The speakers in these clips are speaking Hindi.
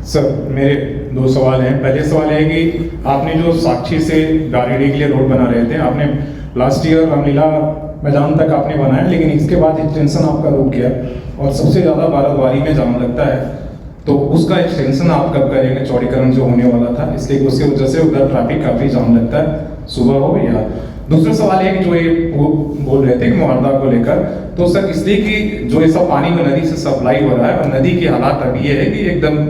सर मेरे दो सवाल हैं। पहले सवाल है कि आपने जो साक्षी से गाड़ी के लिए रोड बना रहे थे, आपने लास्ट ईयर रामलीला मैदान तक आपने बनाया, लेकिन इसके बाद एक्सटेंशन आपका रुक गया और सबसे ज़्यादा बाराद्वारी में जाम लगता है, तो उसका एक्सटेंशन आप कब करेंगे? चौड़ीकरण जो होने वाला था, इसलिए उसकी वजह से उधर ट्रैफिक काफ़ी जाम लगता है, सुबह हो या। दूसरा सवाल है कि जो ये बोल रहे थे कि मुआवजा को लेकर, तो सर इसलिए कि जो ये सब पानी में नदी से सप्लाई हो रहा है और नदी की हालात अभी ये है कि एकदम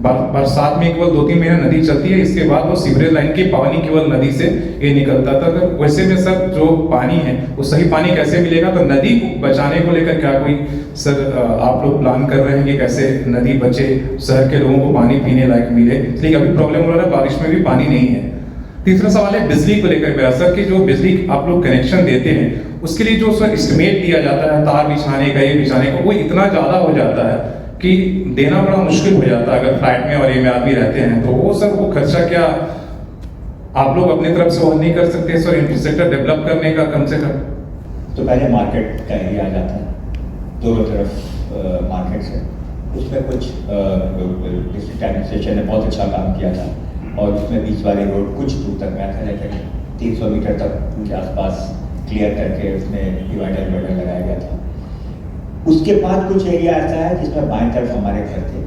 बरसात में केवल 2-3 महीने नदी चलती है, इसके बाद वो सीवरेज लाइन की पानी केवल नदी से ये निकलता था। तो वैसे में सर जो पानी है वो सही पानी कैसे मिलेगा? तो नदी को बचाने को लेकर क्या कोई सर आप लोग प्लान कर रहे हैं कि कैसे नदी बचे, शहर के लोगों को पानी पीने लायक मिले? इसलिए अभी प्रॉब्लम हो रहा है, बारिश में भी पानी नहीं है। तीसरा सवाल है बिजली को लेकर मेरा सर, कि जो बिजली आप लोग कनेक्शन देते हैं उसके लिए जो सर एस्टिमेट दिया जाता है तार बिछाने का, ये बिछाने का, वो इतना ज़्यादा हो जाता है कि देना बड़ा मुश्किल हो जाता है अगर फ्लैट में और ये में आदमी रहते हैं। तो वो सर वो खर्चा क्या आप लोग अपनी तरफ से और नहीं कर सकते सर, इंफ्रास्ट्रक्चर डेवलप करने का कम से कम? तो पहले मार्केट का एरिया आ जाता है, दोनों तरफ मार्केट से, उसमें कुछ डिस्ट्रिक्ट एडमिनिस्ट्रेशन ने बहुत अच्छा काम किया था और उसमें बीच वाले रोड कुछ दूर तक गया था, लेकिन 300 मीटर तक उनके आसपास क्लियर करके उसमें डिवाइडर लगाया गया था। उसके बाद कुछ एरिया ऐसा है जिसमें बाएं तरफ हमारे घर थे,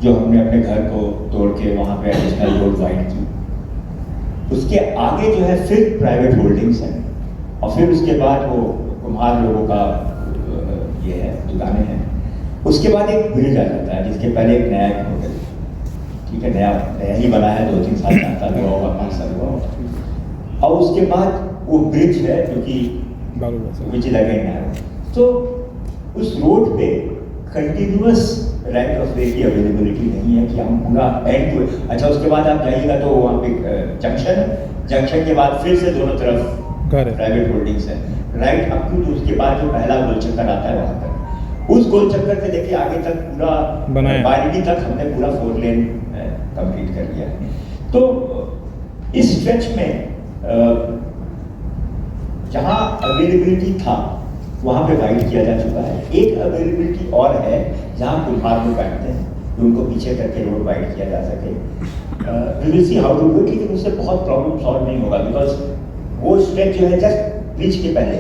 जो हमने अपने घर को तोड़ के वहाँ पे एडिशनल रोड वाइड की। उसके आगे जो है फिर प्राइवेट होल्डिंग्स हैं और फिर उसके बाद वो कुम्हार लोगों का ये है, दुकानें हैं। उसके बाद एक ब्रिज आ जाता है जिसके पहले एक नया होटल, ठीक है, नया ही बना है, 2-3 साल का हुआ होगा, 5 साल हुआ होगा। और उसके बाद वो ब्रिज है जो कि विच इज अगेन नैरो। तो उस रोड पे कंटिन्यूअस राइट ऑफ वे की अवेलेबिलिटी नहीं है कि हम पूरा एंड टू। अच्छा, उसके बाद आप जाइएगा तो वहाँ पे जंक्शन है, जंक्शन के बाद फिर से दोनों तरफ प्राइवेट होल्डिंग्स है, राइट अप टू उसके बाद जो पहला गोल चक्कर आता है वहाँ तक। उस गोल चक्कर से लेके आगे तक पूरा बारिडी तक हमने पूरा 4 लेन कंप्लीट कर लिया है। तो इस स्ट्रेच में जहाँ अवेलेबिलिटी था वहाँ पे वाइड किया जा चुका है। एक अवेलेबिलिटी और है जहाँ कुम्हार लोग बैठते हैं, तो उनको पीछे करके रोड वाइड किया जा सके। We will see how to do it, लेकिन उससे बहुत प्रॉब्लम सॉल्व नहीं होगा, बिकॉज वो स्ट्रेच जो है जस्ट ब्रिज के पहले,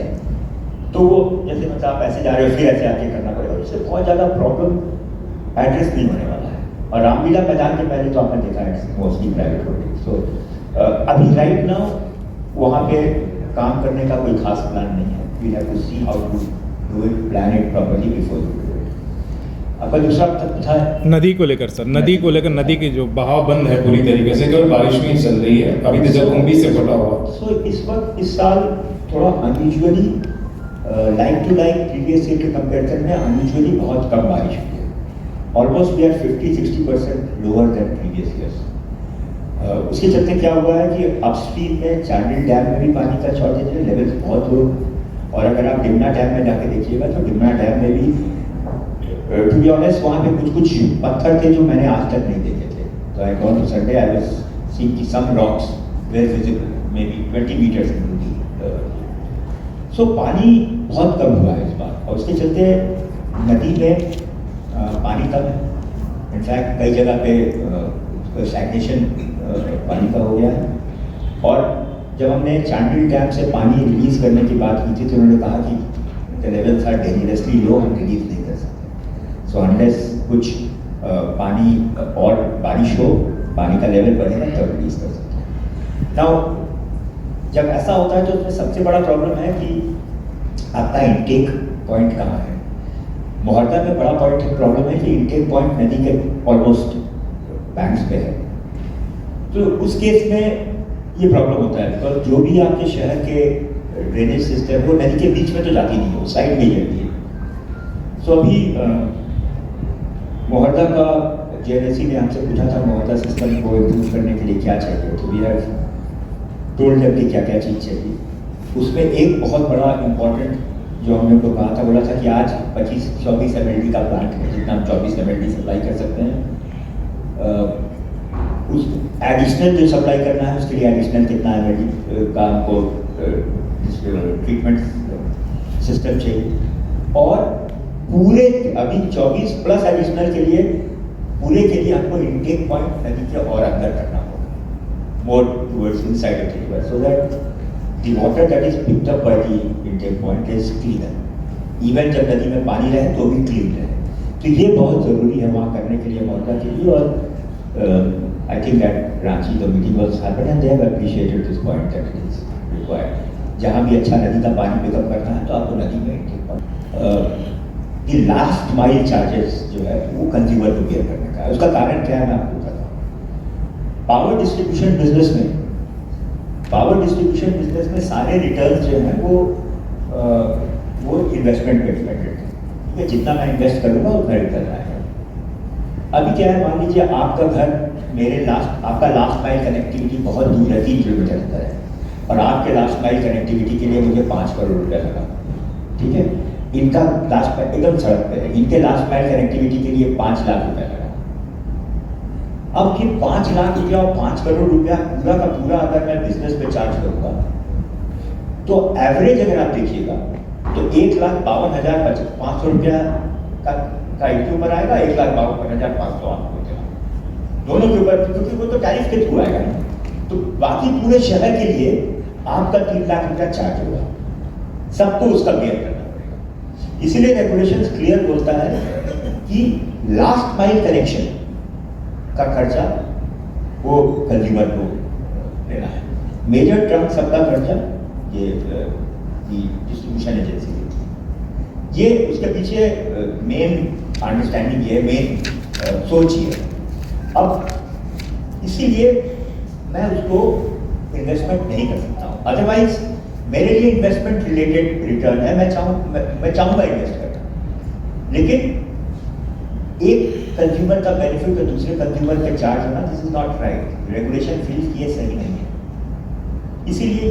तो वो जैसे मतलब आप ऐसे जा रहे हो फिर ऐसे आके करना पड़ेगा, उससे बहुत ज़्यादा प्रॉब्लम एड्रेस नहीं होने वाला है। और रामलीला मैदान के पहले तो आपने देखा है मोस्टली प्राइवेट होल्डिंग। सो अभी राइट नाउ वहाँ पे काम करने का कोई खास प्लान नहीं है। We have to see how to do it, plan it properly before you do it. आपका दूसरा था नदी को लेकर सर, नदी को लेकर, नदी की जो बहाव बंद है पूरी तरीके से, केवल बारिश में ही चल रही है, अभी तो जलकुंभी से फटा हुआ। सो इस वक्त इस साल थोड़ा unusually like to like previous year के कंपैरिजन में अनयूजुअली बहुत कम बारिश हुई है। Almost we are 50-60% lower than previous years. उसके चलते क्या हुआ है कि अपस्ट्रीम में चांडिल डैम में भी पानी का शॉर्टेज है, लेवल बहुत लो। और अगर आप डिमना डैम में जाके देखिएगा तो डिमना डैम में भी टू बी ऑनेस्ट वहाँ पे कुछ पत्थर थे जो मैंने आज तक नहीं देखे थे। तो I gone to Sunday, I was seeing कि some rocks were visible maybe 20 metres into. So पानी बहुत कम हुआ है इस बार और उसके चलते नदी में पानी कम है। इनफैक्ट कई जगह पे स्टैग्नेशन पानी का हो गया है। और जब हमने चांडिल डैम से पानी रिलीज करने की बात की थी तो उन्होंने कहा कि द लेवल्स आर डेंजरसली लो, हम रिलीज नहीं कर सकते। सो अनलेस कुछ पानी और बारिश हो, पानी का लेवल बढ़ेगा तब रिलीज कर सकते हैं। नाउ जब ऐसा होता है तो उसमें सबसे बड़ा प्रॉब्लम है कि आपका इंटेक पॉइंट कहाँ है। मोहर्दा में बड़ा प्रॉब्लम है कि इंटेक पॉइंट नदी के ऑलमोस्ट बैंक्स पे है। तो उस केस में ये प्रॉब्लम होता है, तो जो भी आपके शहर के ड्रेनेज सिस्टम वो नदी के बीच में तो जाती नहीं है, वो साइड में ही रहती है। सो अभी मोहर्दा का जेएनएससी ने हमसे पूछा था मोहर्दा सिस्टम को इम्प्रूव करने के लिए क्या चाहिए, तो वी हैव टोल्ड देम कि क्या क्या चीज़ चाहिए। उसमें एक बहुत बड़ा इम्पोर्टेंट जो हमने उनको कहा था, बोला था कि आज 25-24 MLD का प्लांट है, जितना हम 24 MLD सप्लाई कर सकते हैं। उस एडिशनल जो सप्लाई करना है उसके लिए एडिशनल कितना MLD का हमको ट्रीटमेंट सिस्टम चाहिए। और पूरे अभी 24 प्लस एडिशनल के लिए पूरे के लिए आपको इनटेक पॉइंट नदी के और अंदर करना होगा, more towards inside of the river, so that the water that is picked up by the intake point is cleaner, even जब नदी में पानी रहे तो भी क्लीन रहे। तो ये बहुत ज़रूरी है वहाँ करने के लिए, मौका के लिए। और I think that Ranchi the meeting was happened and they have appreciated this point that it is required. जहाँ भी अच्छा नदी का पानी पिकअप करना है तो आपको नदी में intake point, the last mile charges जो है वो कंज्यूमर को बेयर करने का है। उसका कारण क्या है मैं आपको बताता हूँ। पावर डिस्ट्रीब्यूशन बिजनेस में सारे रिटर्न्स जो हैं वो इन्वेस्टमेंट पे डिपेंडेंट है, ठीक है। जितना मैं इन्वेस्ट करूँगा उतना रिटर्न आएगा। अभी क्या है, मान लीजिए आपका घर आपका लास्ट माइल कनेक्टिविटी बहुत दूर है, 3 किलोमीटर अंदर है, और आपके लास्ट माइल कनेक्टिविटी के लिए मुझे 5 करोड़ रुपया लगा, ठीक है। इनका लास्ट माइल एकदम सड़क पे है, इनके लास्ट माइल कनेक्टिविटी के लिए 5 लाख रुपया लगा। अब ये 5 लाख रुपया और 5 करोड़ रुपया पूरा का पूरा अगर मैं बिजनेस पे चार्ज करूंगा तो एवरेज अगर आप देखिएगा तो 1,52,500 रुपया का इनके ऊपर आएगा, 1,52,500 आपको दोनों के ऊपर, क्योंकि वो तो टैरिफ के थ्रू आएगा ना। तो बाकी पूरे शहर के लिए आपका 3 लाख रुपया चार्ज होगा, सबको उसका बेयर करना पड़ेगा। इसीलिए रेगुलेशंस क्लियर बोलता है कि लास्ट माइल कनेक्शन का खर्चा वो कंज्यूमर को लेना है। मेजर ट्रंक सबका खर्चा ये डिस्ट्रीब्यूशन एजेंसी देती है। ये उसके पीछे मेन अंडरस्टैंडिंग ये मेन सोच ही है। अब इसीलिए मैं उसको इन्वेस्टमेंट नहीं कर सकता हूँ, अदरवाइज मेरे लिए इन्वेस्टमेंट रिलेटेड रिटर्न है, मैं चाहूँगा इन्वेस्ट करना, लेकिन एक कंज्यूमर का बेनिफिट तो दूसरे कंज्यूमर पे चार्ज होना, this is not right. Regulation feel ये सही नहीं है। इसीलिए